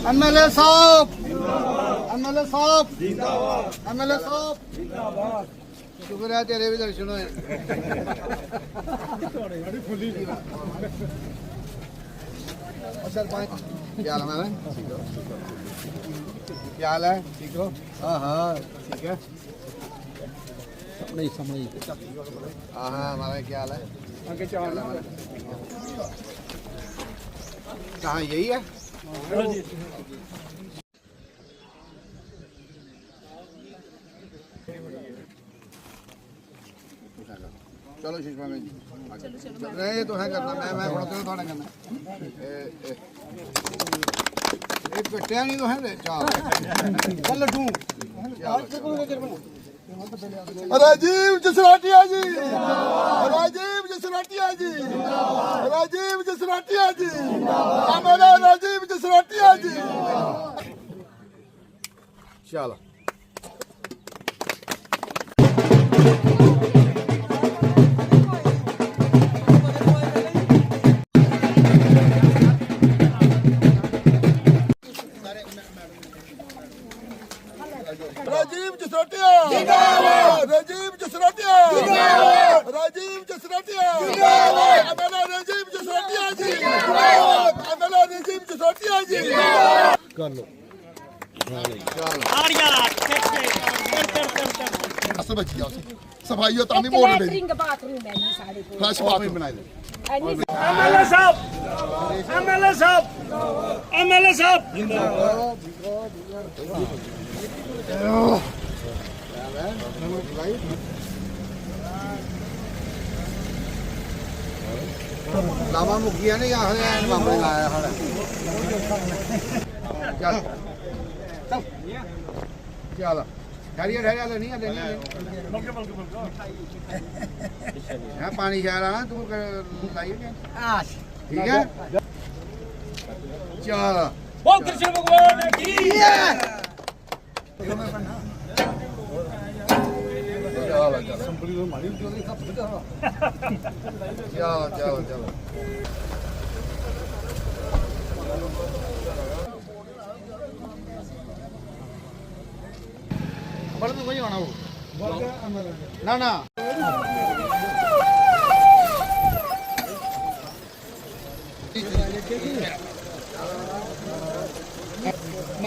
MLA साहब, MLA साहब, MLA साहब, शुक्र है तेरे भी दर्शन होए। सरपंच क्या हाल है? क्या हाल है? ठीक हो? हाँ हाँ ठीक है। हाँ हाँ हमारा क्या हाल है? कहाँ यही है? चलो शिष्मा में नहीं तो है करना मैं थोड़ा थोड़ा करना एक कट्टिया नहीं तो है चल लड्डू राजीव जसराटिया जी, राजीव जसराटिया जी, राजीव जसराटिया जी, हमारा राजीव जसराटिया जी। चलो राजीव जसराटिया, राजीव जसराटिया, राजीव जसराटिया, हमारा राजीव जसराटिया जी, हमारा राजीव जसराटिया जी। कर लो असर बच गया सफाई होता नहीं मोड़ दे बाथरूम है ये सारे को फ्लश बाथरूम बना दे। एमएलए साहब, एमएलए साहब, एमएलए साहब लावा मुखिया ने यहाँ मामले लाया है चल चल ठहरिए ठहरिए नहीं है यहाँ पानी जा रहा है तुम लाइए ठीक है चल बोल कृष्ण भगवान की चलो चलो चलो बड़ा तो वही होना वो ना ना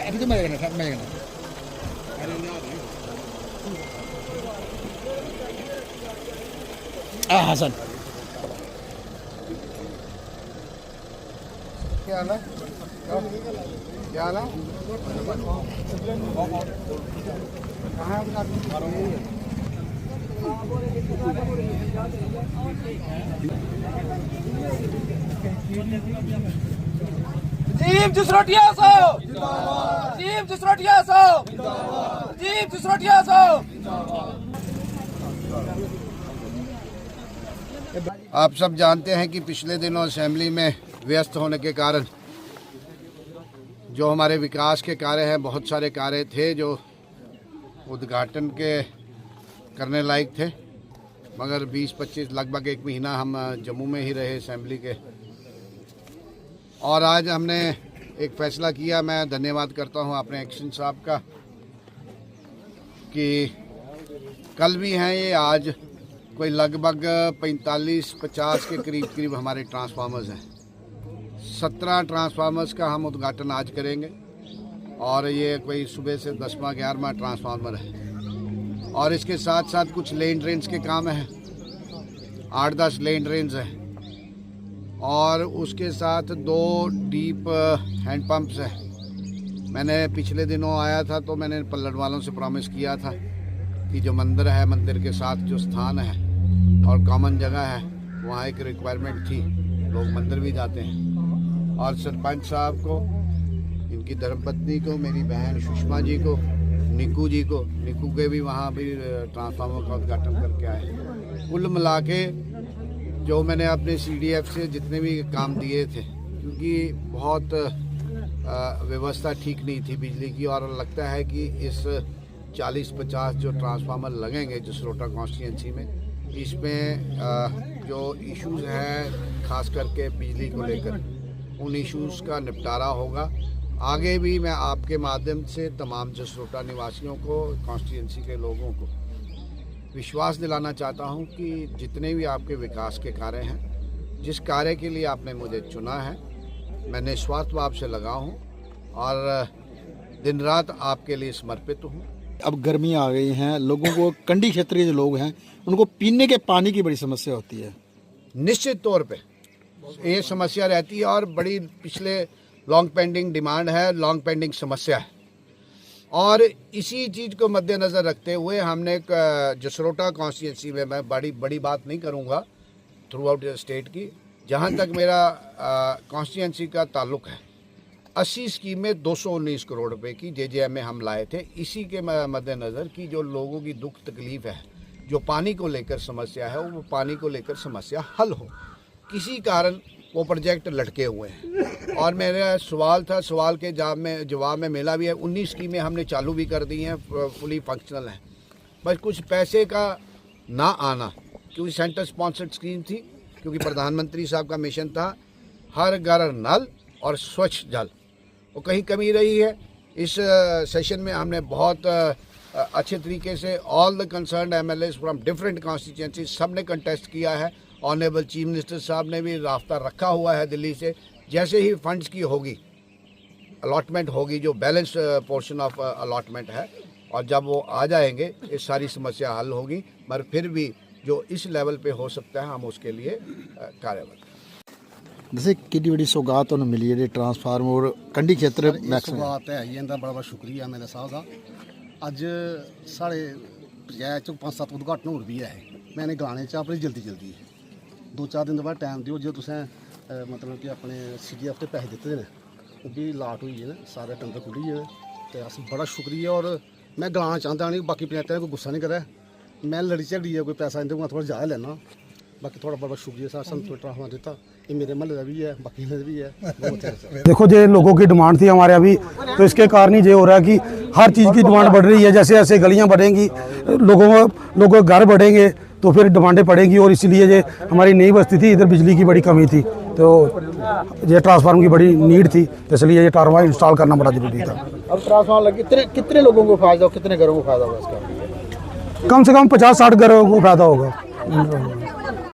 अभी तो मैं हसन क्या हाल है? क्या हाल है? कहाँ जीव जसरोटिया साहब, जीव जसरोटिया साहब, जीव जसरोटिया साहब। आप सब जानते हैं कि पिछले दिनों असेंबली में व्यस्त होने के कारण जो हमारे विकास के कार्य हैं, बहुत सारे कार्य थे जो उद्घाटन के करने लायक थे, मगर 20-25 लगभग एक महीना हम जम्मू में ही रहे असेंबली के। और आज हमने एक फ़ैसला किया, मैं धन्यवाद करता हूं अपने एक्शन साहब का, कि कल भी हैं ये, आज कोई लगभग 45-50 के करीब हमारे ट्रांसफार्मर्स हैं। 17 ट्रांसफार्मर्स का हम उद्घाटन आज करेंगे और ये कोई सुबह से 10वां-11वां ट्रांसफार्मर है। और इसके साथ साथ कुछ लेन ड्रेन्स के काम हैं, 8-10 लेन ड्रेन्स हैं, और उसके साथ 2 डीप हैंड पंप्स हैं। मैंने पिछले दिनों आया था तो मैंने पल्लड़ वालों से प्रॉमिस किया था कि जो मंदिर है, मंदिर के साथ जो स्थान है और कॉमन जगह है, वहाँ एक रिक्वायरमेंट थी, लोग मंदिर भी जाते हैं। और सरपंच साहब को, इनकी धर्मपत्नी को, मेरी बहन सुषमा जी को, निकू जी को, निकू के भी वहाँ भी ट्रांसफार्मर का उद्घाटन करके आए। कुल मिला के जो मैंने अपने CDF से जितने भी काम दिए थे, क्योंकि बहुत व्यवस्था ठीक नहीं थी बिजली की, और लगता है कि इस 40-50 जो ट्रांसफार्मर लगेंगे जसरोटा कॉन्स्टिट्यूंसी में, इसमें जो इश्यूज़ हैं खास करके बिजली को लेकर, उन इश्यूज़ का निपटारा होगा आगे भी मैं आपके माध्यम से तमाम जसरोटा निवासियों को, कॉन्स्टिट्यूंसी के लोगों को विश्वास दिलाना चाहता हूं कि जितने भी आपके विकास के कार्य हैं, जिस कार्य के लिए आपने मुझे चुना है, मैं निस्वार्थ भाव से लगा हूं और दिन रात आपके लिए समर्पित हूं। अब गर्मी आ गई हैं, लोगों को कंडी क्षेत्र के जो लोग हैं उनको पीने के पानी की बड़ी समस्या होती है। निश्चित तौर पे ये समस्या रहती है और बड़ी पिछले लॉन्ग पेंडिंग डिमांड है, लॉन्ग पेंडिंग समस्या है। और इसी चीज़ को मद्देनज़र रखते हुए हमने एक जसरोटा कॉन्स्टिट्यूंसी में, मैं बड़ी बात नहीं करूँगा थ्रू आउट स्टेट की, जहाँ तक मेरा कॉन्स्टिट्यूंसी का ताल्लुक़ है, 80 स्कीमें 219 करोड़ रुपए की JJM में हम लाए थे। इसी के मद्देनज़र कि जो लोगों की दुख तकलीफ़ है, जो पानी को लेकर समस्या है, वो पानी को लेकर समस्या हल हो। किसी कारण वो प्रोजेक्ट लटके हुए हैं और मेरा सवाल था, सवाल के जवाब में मिला भी है। 19 स्कीमें हमने चालू भी कर दी हैं, फुली फंक्शनल हैं। बस कुछ पैसे का ना आना, क्योंकि सेंटर स्पॉन्सर्ड स्कीम थी, क्योंकि प्रधानमंत्री साहब का मिशन था हर घर नल और स्वच्छ जल, वो कहीं कमी रही है। इस सेशन में हमने बहुत अच्छे तरीके से all the concerned MLAs from different constituency सब ने कंटेस्ट किया है। ऑनरेबल चीफ मिनिस्टर साहब ने भी रास्ता रखा हुआ है दिल्ली से। जैसे ही फंड्स की होगी, अलॉटमेंट होगी, जो बैलेंस पोर्शन ऑफ अलॉटमेंट है, और जब वो आ जाएंगे ये सारी समस्या हल होगी। मगर फिर भी जो इस लेवल पे हो सकता है हम उसके लिए कार्यरत। जैसे कितनी बड़ी सौगात उन्हें मिली है ट्रांसफार्मर कंडी क्षेत्र मैक्सिमम सौगात है जी, इंदा बड़ा शुक्रिया मेरे साहब का। अज साढ़े पंचायत च 5-7 उद्घाटन होर भी है। मैंने गलाने चा अपनी जल्दी 2-4 दिन बाद टाइम दिओ, जो तुसें मतलब कि अपने CDF ते पैसे दिते ने वो भी लाट हुई है, सारे टंडर खुली है। तो अस बड़ा शुक्रिया। और मैं गलाना चाहता नहीं, बाकी पंचायतें कोई गुस्सा नहीं करे, मैं लड़ी झड़ी कोई पैसा इंदे कोला थोड़ा ज़्यादा लेना। बाकी थोड़ा बड़ा शुक्रिया सर, संतोष ट्रांसफार्मर दिता, ये मेरे महल्ले का भी है, बाकी भी है। बहुत देखो जो लोगों की डिमांड थी हमारे अभी, तो इसके कारण ही ये हो रहा है कि हर चीज़ की डिमांड बढ़ रही है। जैसे जैसे गलियां बढ़ेंगी, लोगों के घर बढ़ेंगे, तो फिर डिमांडें पड़ेंगी। और इसलिए ये हमारी नई बस्ती थी, इधर बिजली की बड़ी कमी थी, तो ये ट्रांसफार्मर की बड़ी नीड थी, इसलिए ये ट्रांसफार्मर इंस्टॉल करना बड़ा जरूरी था। अब ट्रांसफार्मर लगे कितने लोगों को फायदा हो, कितने घरों को फायदा होगा इसका? कम से कम 50-60 घरों को फायदा होगा।